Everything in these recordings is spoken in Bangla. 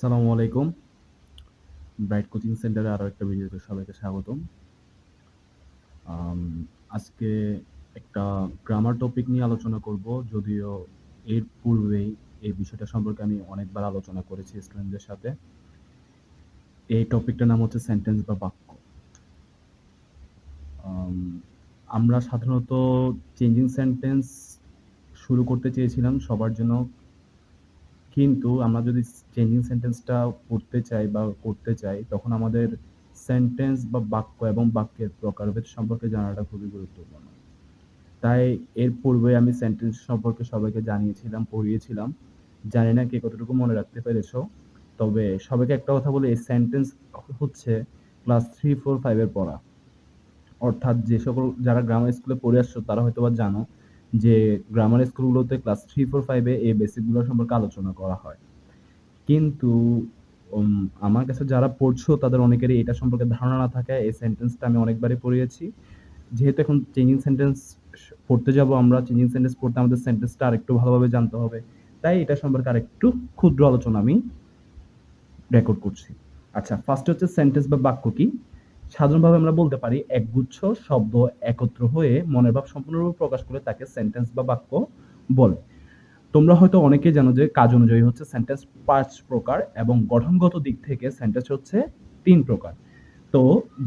আসসালামু আলাইকুম। ব্রাইট কোচিং সেন্টারে আরো একটা ভিডিওতে সবাইকে স্বাগতম। আম আজকে একটা গ্রামার টপিক নিয়ে আলোচনা করব। যদিও এর পূর্বেই এই বিষয়টা সম্পর্কে আমি অনেকবার আলোচনা করেছি স্টুডেন্টদের সাথে। এই টপিকটার নাম হচ্ছে সেন্টেন্স বা বাক্য। আম আমরা সাধারণত চেঞ্জিং সেন্টেন্স শুরু করতে চেয়েছিলাম সবার জন্য। কিন্তু আমরা যদি চেঞ্জিং সেন্টেন্সটা পড়তে চাই বা করতে চাই, তখন আমাদের সেন্টেন্স বা বাক্য এবং বাক্যের প্রকারভেদ সম্পর্কে জানাটা খুবই গুরুত্বপূর্ণ। তাই এর পূর্বে আমি সেন্টেন্স সম্পর্কে সবাইকে জানিয়েছিলাম, পড়িয়েছিলাম। জানি না কে কতটুকু মনে রাখতে পেরেছো। তবে সবাইকে একটা কথা বলি, এই সেন্টেন্স হচ্ছে ক্লাস 3, 4, 5 এর পড়া। অর্থাৎ যে সকল যারা গ্রামার স্কুলে পড়ে আসছো তারা হয়তোবা জানো যে গ্রামার স্কুলগুলোতে ক্লাস 3, 4, 5 এ এই বেসিকগুলো সম্পর্কে আলোচনা করা হয়। কিন্তু আমার কাছে যারা পড়ছো তাদের অনেকেরই এটা সম্পর্কে ধারণা না থাকায় এই সেন্টেন্সটা আমি অনেকবারই পড়িয়েছি। যেহেতু এখন চেঞ্জিং সেন্টেন্স পড়তে যাব আমরা, চেঞ্জিং সেন্টেন্স পড়তে আমাদের সেন্টেন্সটা আরেকটু ভালোভাবে জানতে হবে। তাই এটা সম্পর্কে আরেকটু ক্ষুদ্র আলোচনা আমি রেকর্ড করছি। আচ্ছা, ফার্স্ট হচ্ছে সেন্টেন্স বা বাক্য কি? সাধারণভাবে আমরা বলতে পারি একগুচ্ছ শব্দ একত্র হয়ে মনের ভাব সম্পূর্ণরূপে প্রকাশ করে তাকে সেন্টেন্স বা বাক্য বলে। তোমরা হয়তো অনেকেই জানো যে কাজ অনুযায়ী হচ্ছে সেন্টেন্স 5 প্রকার এবং গঠনগত দিক থেকে সেন্টেন্স হচ্ছে 3 প্রকার। তো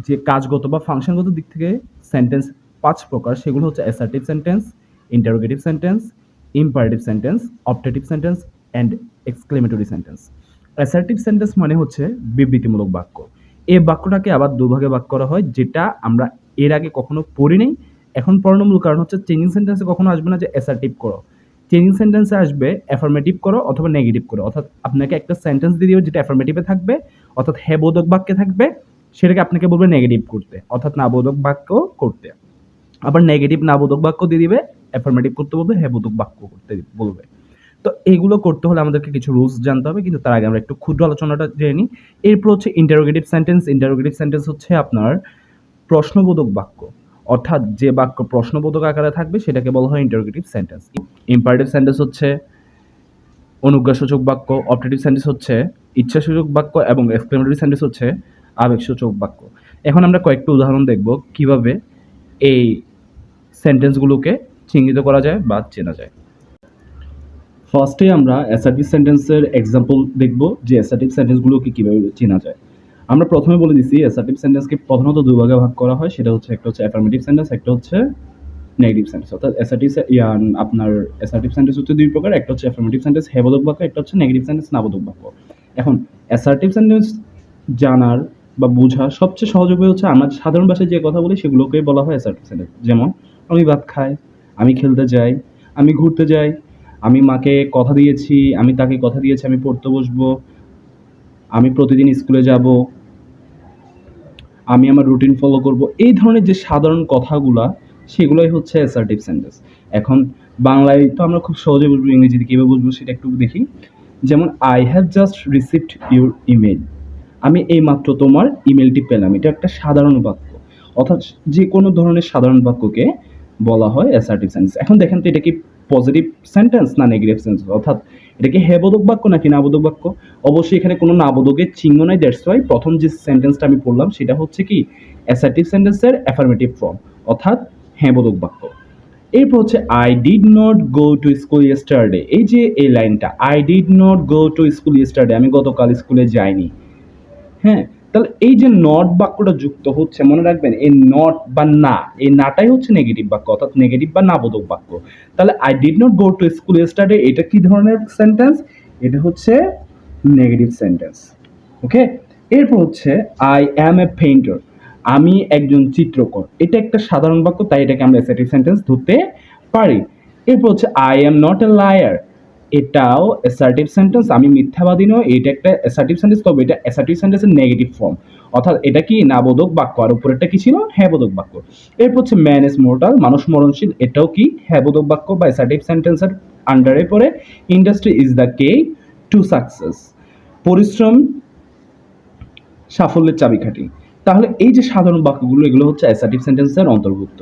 যে কাজগত বা ফাংশনগত দিক থেকে সেন্টেন্স 5 প্রকার, সেগুলো হচ্ছে assertive sentence, interrogative sentence, imperative sentence, optative sentence and exclamatory sentence. Assertive sentence মানে হচ্ছে বিবৃতিমূলক বাক্য। এই বাক্যটাকে আবার দুভাগে ভাগ করা হয়, যেটা আমরা এর আগে কখনো পড়ি নাই। এখন পড়ানোর মূল কারণ হচ্ছে চেঞ্জিং সেন্টেন্সে কখনো আসবে না যে অ্যাসার্টিভ করো। চেঞ্জিং সেন্টেন্সে আসবে অ্যাফার্মেটিভ করো অথবা নেগেটিভ করো। অর্থাৎ আপনাকে একটা সেন্টেন্স দিয়ে দিবে যেটা অ্যাফার্মেটিভে থাকবে, অর্থাৎ হ্যাঁ বোধক বাক্যে থাকবে, সেটাকে আপনাকে বলবে নেগেটিভ করতে, অর্থাৎ না বোধক বাক্য করতে। আবার নেগেটিভ না বোধক বাক্য দিয়ে দিবে, অ্যাফার্মেটিভ করতে বলবে, হ্যাঁ বোধক বাক্য করতে বলবে। তো এগুলো করতে হলে আমাদেরকে কিছু রুলস জানতে হবে, কিন্তু তার আগে আমরা একটু ক্ষুদ্র আলোচনাটা জেনে নিই। এরপর হচ্ছে ইন্টারোগেটিভ সেন্টেন্স। ইন্টারোগেটিভ সেন্টেন্স হচ্ছে আপনার প্রশ্নবোধক বাক্য, অর্থাৎ যে বাক্য প্রশ্নবোধক আকারে থাকবে সেটাকে বলা হয় ইন্টারোগেটিভ সেন্টেন্স। ইম্পারেটিভ সেন্টেন্স হচ্ছে অনুজ্ঞাসূচক বাক্য, অপটেটিভ সেন্টেন্স হচ্ছে ইচ্ছাসূচক বাক্য এবং এক্সক্লেমেটরি সেন্টেন্স হচ্ছে আবেগসূচক বাক্য। এখন আমরা কয়েকটা উদাহরণ দেখব কিভাবে এই সেন্টেন্সগুলোকে চিহ্নিত করা যায় বা চেনা যায়। ফার্স্টে আমরা অ্যাসার্টিভ সেন্টেন্সের এক্সাম্পল দেখব যে অ্যাসার্টিভ সেন্টেন্সগুলোকে কিভাবে চেনা যায়। আমরা প্রথমে বলে দিচ্ছি অ্যাসার্টিভ সেন্টেন্সকে প্রধানত দুই ভাগে ভাগ করা হয়, সেটা হচ্ছে একটা হচ্ছে অ্যাফার্মেটিভ সেন্টেন্স, একটা হচ্ছে নেগেটিভ সেন্টেন্স। অর্থাৎ আপনার অ্যাসার্টিভ সেন্টেন্স হচ্ছে দুই প্রকার, একটা হচ্ছে অ্যাফার্মেটিভ সেন্টেন্স হ্যাবোধক বাক্য, একটা হচ্ছে নেগেটিভ সেন্টেন্স নাবোধক বাক্য। এখন অ্যাসার্টিভ সেন্টেন্স জানার বা বোঝার সবচেয়ে সহজ উপায় হচ্ছে আমরা সাধারণ ভাষায় যে কথা বলি সেগুলোকেই বলা হয় অ্যাসার্টিভ সেন্টেন্স। যেমন আমি ভাত খাই, আমি খেলতে যাই, আমি ঘুরতে যাই, আমি মাকে কথা দিয়েছি, আমি তাকে কথা দিয়েছি আমি পড়তে বসবো, আমি প্রতিদিন স্কুলে যাব, আমি আমার রুটিন ফলো করব। এই ধরনের যে সাধারণ কথাগুলা সেগুলোই হচ্ছে অ্যাসার্টিভ সেন্টেন্স। এখন বাংলায় তো আমরা খুব সহজে বুঝবো, ইংরেজিতে কীভাবে বুঝবো সেটা একটু দেখি। যেমন I have just received your email, আমি এইমাত্র তোমার ইমেলটি পেলাম। এটা একটা সাধারণ বাক্য, অর্থাৎ যে কোনো ধরনের সাধারণ বাক্যকে বলা হয় অ্যাসার্টিভ সেন্টেন্স। এখন দেখেন তো এটা কি পজিটিভ সেন্টেন্স না নেগেটিভ সেন্টেন্স, অর্থাৎ এটা কি হ্যাবোধক বাক্য নাকি নাবোধক বাক্য? অবশ্যই এখানে কোনো নাবোধকের চিহ্ন নাই। দ্যাটস ওয়াই প্রথম যে সেন্টেন্সটা আমি পড়লাম সেটা হচ্ছে কি অ্যাসার্টিভ সেন্টেন্সের অ্যাফার্মেটিভ ফর্ম, অর্থাৎ হ্যাবোধক বাক্য। এরপর হচ্ছে I did not go to school yesterday. এই যে এই লাইনটা I did not go to school yesterday, আমি গতকাল স্কুলে যাইনি। হ্যাঁ, তাহলে এই যে নট বাক্যটা যুক্ত হচ্ছে, মনে রাখবেন এই নট বা না, এই নাটাই হচ্ছে নেগেটিভ বাক্য, অর্থাৎ নেগেটিভ বা নাবোধক বাক্য। তাহলে I did not go to school yesterday এটা কি ধরনের সেন্টেন্স? এটা হচ্ছে নেগেটিভ সেন্টেন্স। ওকে, এরপর হচ্ছে আই অ্যাম এ পেইন্টার, আমি একজন চিত্রকর। এটা একটা সাধারণ বাক্য, তাই এটাকে আমরা অ্যাসার্টিভ সেন্টেন্স ধরতে পারি। এরপর হচ্ছে I am not a liar, এটাও অ্যাসার্টিভ সেন্টেন্স, আমি মিথ্যাবাদী নই। এটা একটা অ্যাসার্টিভ সেন্টেন্স, তবে এটা অ্যাসার্টিভ সেন্টেন্সের নেগেটিভ ফর্ম, অর্থাৎ এটা কি নাবোধক বাক্য, আর উপরেরটা কি ছিল হ্যাবোধক বাক্য। এরপর হচ্ছে ম্যান ইজ মোর্টাল, মানুষ মরণশীল, এটাও কি হ্যাবোধক বাক্য বা অ্যাসার্টিভ সেন্টেন্সের আন্ডারে পড়ে। Industry is the K to success, পরিশ্রম সাফল্যের চাবিকাঠি। তাহলে এই যে সাধারণ বাক্যগুলো এগুলো হচ্ছে অ্যাসার্টিভ সেন্টেন্সের অন্তর্ভুক্ত।